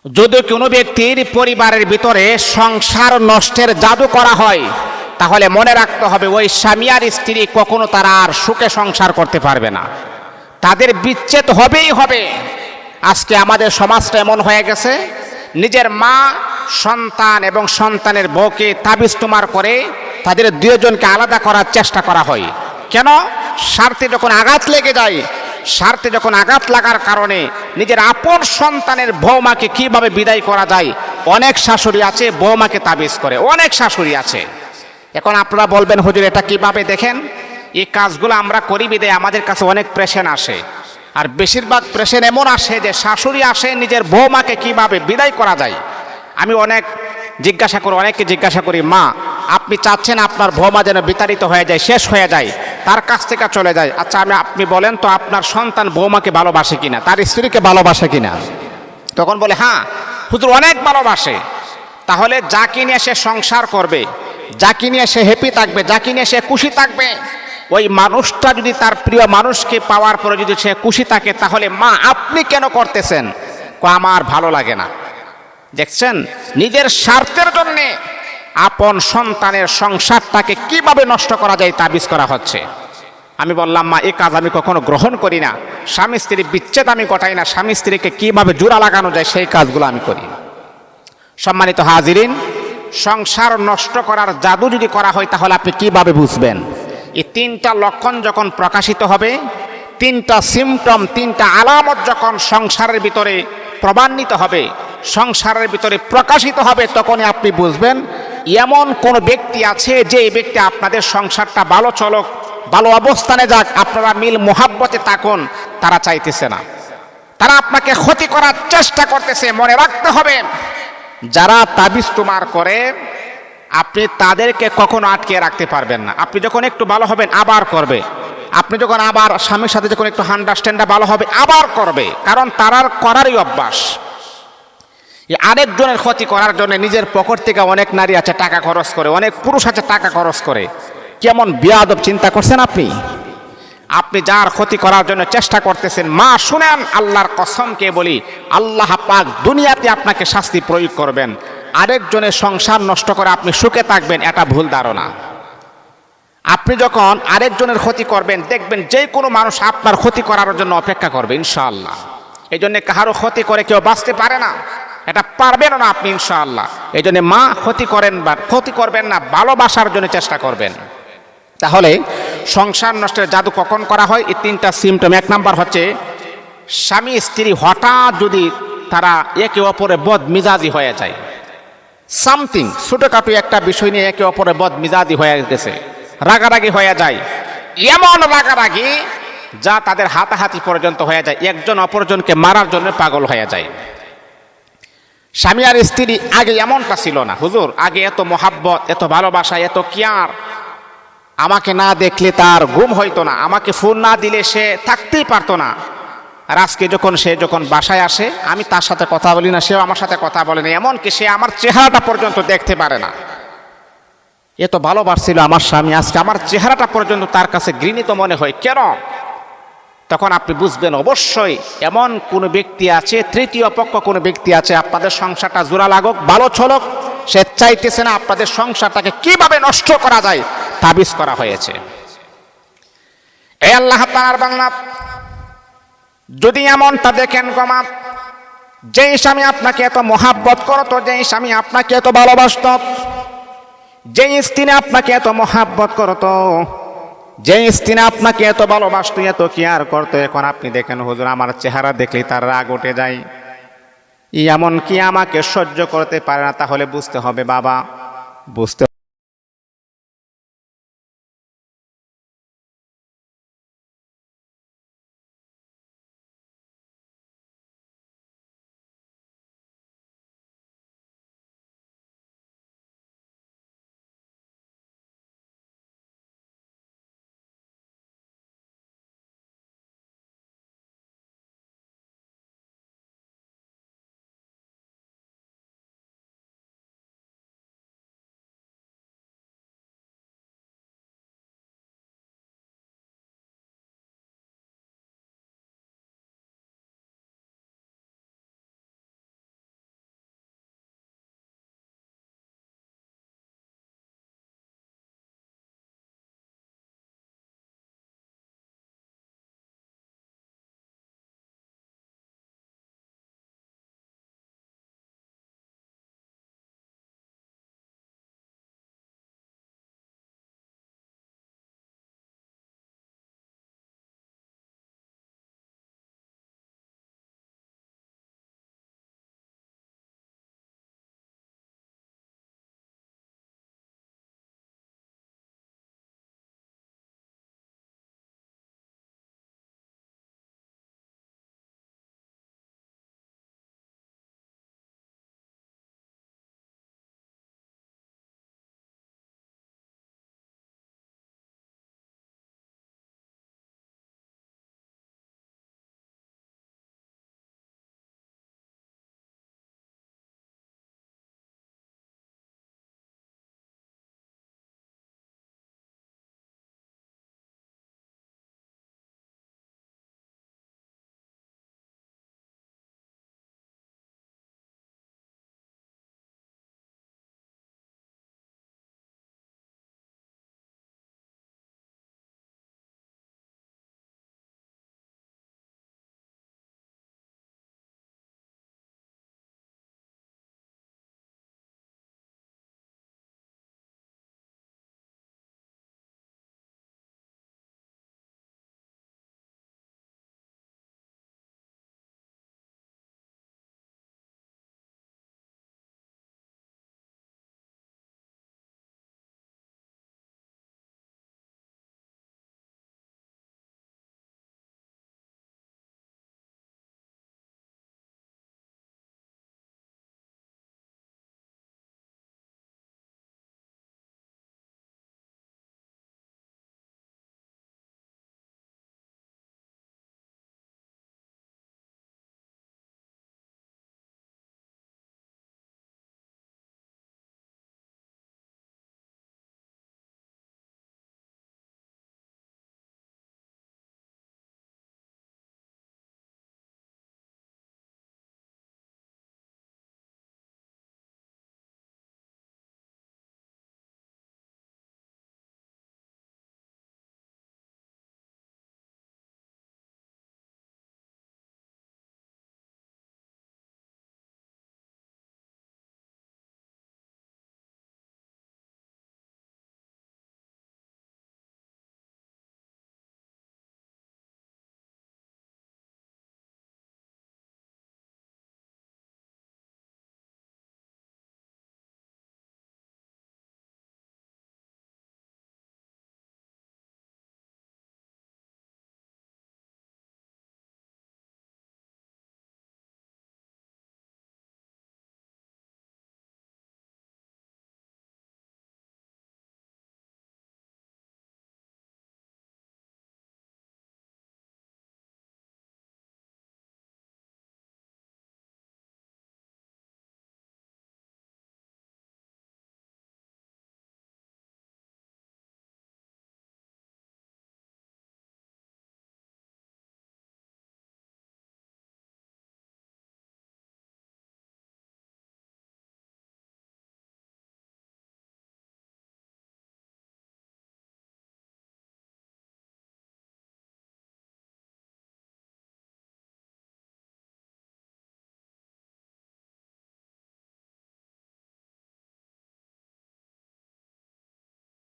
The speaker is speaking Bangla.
যদি কোনো ব্যক্তির পরিবারের ভিতরে সংসার নষ্টের জাদু করা হয়, তাহলে মনে রাখতে হবে ওই স্বামী আর স্ত্রী কখনো তারা আর সুখে সংসার করতে পারবে না, তাদের বিচ্ছেদ হবেই হবে। আজকে আমাদের সমাজটা এমন হয়ে গেছে, নিজের মা, সন্তান এবং সন্তানের বউকে তাবিজ তোমার করে তাদের দুজনকে আলাদা করার চেষ্টা করা হয়। কেন? স্বার্থে যখন আঘাত লেগে যায়, স্বার্থে যখন আঘাত লাগার কারণে নিজের আপন সন্তানের বৌমাকে কিভাবে বিদায় করা যায়, অনেক শাশুড়ি আছে বৌমাকে তাবিজ করে, অনেক শাশুড়ি আছে। এখন আপনারা বলবেন হুজুর এটা কিভাবে? দেখেন, এই কাজগুলো আমরা করি বিদায় আমাদের কাছে অনেক পেশেন্ট আসে, আর বেশিরভাগ পেশেন্ট এমন আসে যে শাশুড়ি আসে নিজের বৌমাকে কিভাবে বিদায় করা যায়। আমি অনেককে জিজ্ঞাসা করি, মা আপনি চাচ্ছেন আপনার বৌমা যেন বিতাড়িত হয়ে যায়, শেষ হয়ে যায়, তার কাছ থেকে চলে যায়। আচ্ছা আপনি বলেন তো আপনার সন্তান বৌমাকে ভালোবাসে কিনা, তার স্ত্রীকে ভালোবাসে কিনা? তখন বলে হ্যাঁ হুজুর অনেক ভালোবাসে। তাহলে যাকে নিয়ে সে সংসার করবে, যাকে নিয়ে সে হ্যাপি থাকবে, যাকে নিয়ে সে খুশি থাকবে, ওই মানুষটা যদি তার প্রিয় মানুষকে পাওয়ার পরে যদি সে খুশি থাকে, তাহলে মা আপনি কেন করতেছেন? আমার ভালো লাগে না। দেখছেন, নিজের স্বার্থের জন্যে আপন সন্তানের সংসারটাকে কিভাবে নষ্ট করা যায় তাবিজ করা হচ্ছে। আমি বললাম, মা এই কাজ আমি কখনো গ্রহণ করি না, স্বামী স্ত্রী বিচ্ছেদ আমি ঘটাই না, স্বামী স্ত্রীকে কিভাবে জোড়া লাগানো যায় সেই কাজগুলো আমি করি। সম্মানিত হাজিরিন, সংসার নষ্ট করার জাদু যদি করা হয় তাহলে আপনি কিভাবে বুঝবেন? এই তিনটা লক্ষণ যখন প্রকাশিত হবে, তিনটা সিমটম, তিনটা আলামত যখন সংসারের ভিতরে প্রমাণিত হবে, সংসারের ভিতরে প্রকাশিত হবে, তখনই আপনি বুঝবেন এমন কোন ব্যক্তি আছে যে এই ব্যক্তি আপনাদের সংসারটা ভালো চলক, ভালো অবস্থানে যাক, আপনারা মিল মোহাব্বতে থাকুন, তারা চাইতেছে না, তারা আপনাকে ক্ষতি করার চেষ্টা করতেছে। মনে রাখতে হবে, যারা তাবিজ তোমার করে আপনি তাদেরকে কখনো আটকে রাখতে পারবেন না। আপনি যখন একটু ভালো হবেন আবার করবে, আপনি যখন আবার স্বামীর সাথে যখন একটু আন্ডারস্ট্যান্ডটা ভালো হবে আবার করবে, কারণ তারার করারই অভ্যাস। আরেকজনের ক্ষতি করার জন্য নিজের পকেট থেকে অনেক নারী আছে টাকা খরচ করে, অনেক পুরুষ আছে টাকা খরচ করে। কেমন বেয়াদব চিন্তা করছেন আপনি? আপনি যার ক্ষতি করার জন্য চেষ্টা করতেছেন, মা শুনেন, আল্লাহর কসমকে বলি, আল্লাহ পাক দুনিয়াতে আপনাকে শাস্তি প্রয়োগ করবেন। আরেকজনের সংসার নষ্ট করে আপনি সুখে থাকবেন, এটা ভুল ধারণা। আপনি যখন আরেকজনের ক্ষতি করবেন, দেখবেন যে কোনো মানুষ আপনার ক্ষতি করার জন্য অপেক্ষা করবে ইনশাআল্লাহ। এই জন্য কারো ক্ষতি করে কেউ বাঁচতে পারে না, এটা পারবেন না আপনি ইনশাআল্লাহ। এই জন্য মা ক্ষতি করবেন না, ভালোবাসার জন্য চেষ্টা করবেন। তাহলে সংসার নষ্টের জাদু কখন করা হয়? এই তিনটা সিমটম। এক নাম্বার হচ্ছে স্বামী স্ত্রী হঠাৎ যদি তারা একে অপরে বদমিজাজি হয়ে যায়, সামথিং ছোটখাটো একটা বিষয় নিয়ে একে অপরে বদমিজাজি হয়ে গেছে, রাগারাগি হয়ে যায়, এমন রাগারাগি যা তাদের হাতাহাতি পর্যন্ত হয়ে যায়, একজন অপরজনকে মারার জন্য পাগল হয়ে যায়। স্বামী আর স্ত্রী আগে এমনটা ছিল না হুজুর, আগে এত মহাব্বত, এত ভালোবাসা, এত কেয়ার, আমাকে না দেখলে তার ঘুম হইতো না, আমাকে ফোন না দিলে সে থাকতেই পারতো না। আর আজকে সে যখন বাসায় আসে, আমি তার সাথে কথা বলি না, সেও আমার সাথে কথা বলে না, এমনকি সে আমার চেহারাটা পর্যন্ত দেখতে পারে না। এত ভালোবাসছিল আমার স্বামী, আজকে আমার চেহারাটা পর্যন্ত তার কাছে ঘৃণিত মনে হয় কেন? তখন আপনি বুঝবেন অবশ্যই এমন কোন ব্যক্তি আছে, তৃতীয় পক্ষ কোন ব্যক্তি আছে, আপনাদের সংসারটা জোড়া লাগুক, ভালো চলক, সে চাইতেছে না আপনাদের সংসারটাকে কিভাবে নষ্ট করা যায় তাবিজ করা হয়েছে। এই আল্লাহ তাআলার বান্দা, যদি এমনটা দেখেন গোমা, যেই স্বামী আপনাকে এত মহাব্বত করতো, যেই স্বামী আপনাকে এত ভালোবাসত, যেই স্ত্রী আপনাকে এত মহাব্বত করতো, যেই স্ত্রী আপনাকে এত ভালোবাসতো, এত কেয়ার করতো, এখন আপনি দেখেন হুজুর আমার চেহারা দেখলেই তার রাগ উঠে যায়, এমন কি আমাকে সহ্য করতে পারে না, তাহলে বুঝতে হবে বাবা, বুঝতে